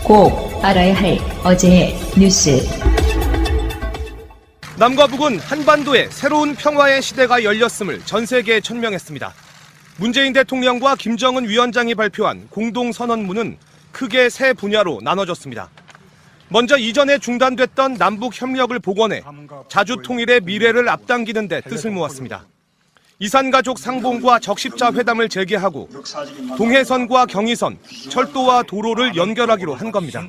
꼭 알아야 할 어제의 뉴스. 남과 북은 한반도에 새로운 평화의 시대가 열렸음을 전 세계에 천명했습니다. 문재인 대통령과 김정은 위원장이 발표한 공동선언문은 크게 세 분야로 나눠졌습니다. 먼저 이전에 중단됐던 남북 협력을 복원해 자주 통일의 미래를 앞당기는 데 뜻을 모았습니다. 이산가족 상봉과 적십자 회담을 재개하고 동해선과 경의선, 철도와 도로를 연결하기로 한 겁니다.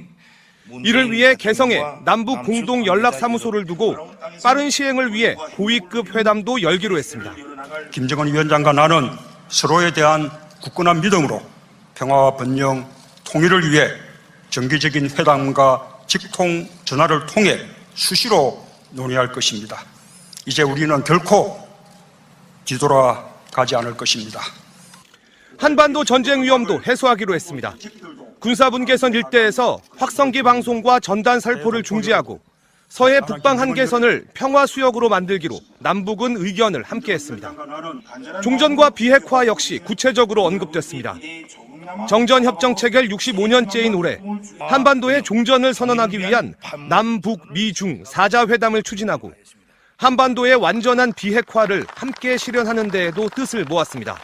이를 위해 개성에 남북 공동 연락사무소를 두고 빠른 시행을 위해 고위급 회담도 열기로 했습니다. 김정은 위원장과 나는 서로에 대한 굳건한 믿음으로 평화와 번영, 통일을 위해 정기적인 회담과 직통 전화를 통해 수시로 논의할 것입니다. 이제 우리는 결코 뒤돌아가지 않을 것입니다. 한반도 전쟁 위험도 해소하기로 했습니다. 군사분계선 일대에서 확성기 방송과 전단 살포를 중지하고 서해 북방 한계선을 평화수역으로 만들기로 남북은 의견을 함께했습니다. 종전과 비핵화 역시 구체적으로 언급됐습니다. 정전협정 체결 65년째인 올해 한반도의 종전을 선언하기 위한 남북 미중 4자 회담을 추진하고 한반도의 완전한 비핵화를 함께 실현하는 데에도 뜻을 모았습니다.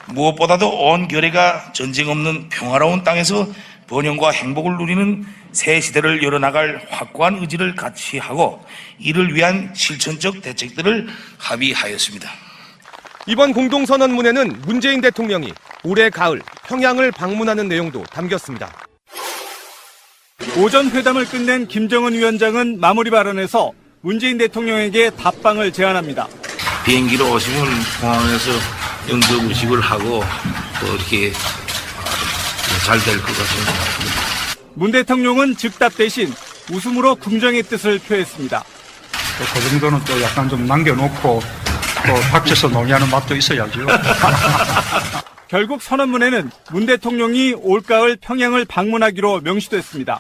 무엇보다도 온 결의가 전쟁 없는 평화로운 땅에서 번영과 행복을 누리는 새 시대를 열어나갈 확고한 의지를 같이 하고 이를 위한 실천적 대책들을 합의하였습니다. 이번 공동선언문에는 문재인 대통령이 올해 가을 평양을 방문하는 내용도 담겼습니다. 오전 회담을 끝낸 김정은 위원장은 마무리 발언에서 문재인 대통령에게 답방을 제안합니다. 비행기로 오시면 공항에서 응급의식을 하고 또 이렇게 잘 될 것 같습니다. 문 대통령은 즉답 대신 웃음으로 긍정의 뜻을 표했습니다. 그 정도는 또 약간 좀 남겨놓고 또 닥쳐서 논의하는 맛도 있어야죠. 결국 선언문에는 문 대통령이 올가을 평양을 방문하기로 명시됐습니다.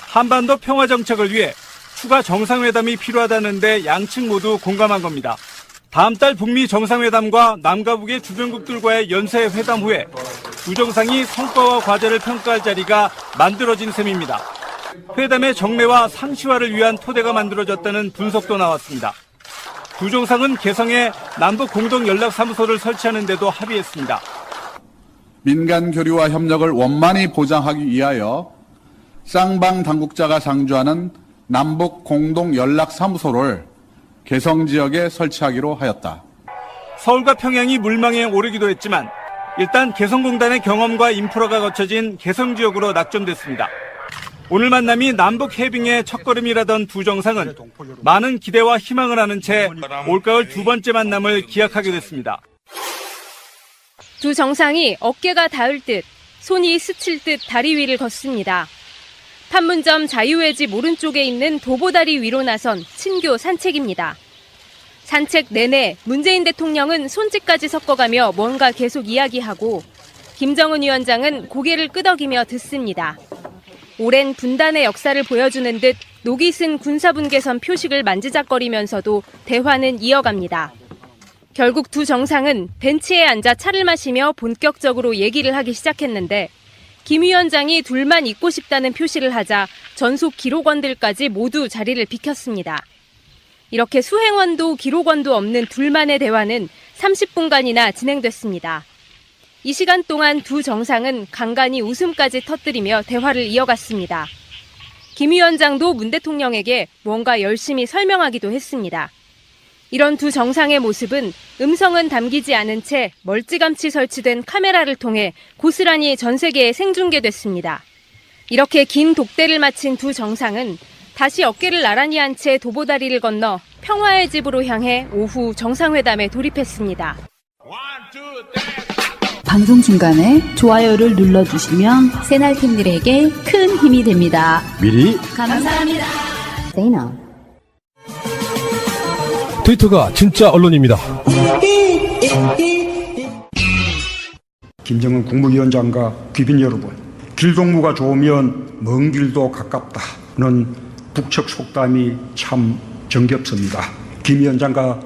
한반도 평화 정착을 위해 추가 정상회담이 필요하다는데 양측 모두 공감한 겁니다. 다음 달 북미 정상회담과 남과 북의 주변국들과의 연쇄 회담 후에 두 정상이 성과와 과제를 평가할 자리가 만들어진 셈입니다. 회담의 정례와 상시화를 위한 토대가 만들어졌다는 분석도 나왔습니다. 두 정상은 개성에 남북 공동 연락사무소를 설치하는 데도 합의했습니다. 민간 교류와 협력을 원만히 보장하기 위하여 쌍방 당국자가 상주하는 남북 공동 연락사무소를 개성 지역에 설치하기로 하였다. 서울과 평양이 물망에 오르기도 했지만 일단 개성공단의 경험과 인프라가 갖춰진 개성 지역으로 낙점됐습니다. 오늘 만남이 남북 해빙의 첫걸음이라던 두 정상은 많은 기대와 희망을 하는 채 올가을 두 번째 만남을 기약하게 됐습니다. 두 정상이 어깨가 닿을 듯 손이 스칠 듯 다리 위를 걷습니다. 판문점 자유의 집 오른쪽에 있는 도보다리 위로 나선 친교 산책입니다. 산책 내내 문재인 대통령은 손짓까지 섞어가며 뭔가 계속 이야기하고 김정은 위원장은 고개를 끄덕이며 듣습니다. 오랜 분단의 역사를 보여주는 듯 녹이 쓴 군사분계선 표식을 만지작거리면서도 대화는 이어갑니다. 결국 두 정상은 벤치에 앉아 차를 마시며 본격적으로 얘기를 하기 시작했는데 김 위원장이 둘만 있고 싶다는 표시를 하자 전속 기록원들까지 모두 자리를 비켰습니다. 이렇게 수행원도 기록원도 없는 둘만의 대화는 30분간이나 진행됐습니다. 이 시간 동안 두 정상은 간간히 웃음까지 터뜨리며 대화를 이어갔습니다. 김 위원장도 문 대통령에게 뭔가 열심히 설명하기도 했습니다. 이런 두 정상의 모습은 음성은 담기지 않은 채 멀찌감치 설치된 카메라를 통해 고스란히 전 세계에 생중계됐습니다. 이렇게 긴 독대를 마친 두 정상은 다시 어깨를 나란히 한 채 도보다리를 건너 평화의 집으로 향해 오후 정상회담에 돌입했습니다. 방송 중간에 좋아요를 눌러주시면 새날팀들에게 큰 힘이 됩니다. 미리 감사합니다. 트위터가 진짜 언론입니다. 김정은 국무위원장과 귀빈 여러분, 길동무가 좋으면 먼 길도 가깝다는 북측 속담이 참 정겹습니다. 김 위원장과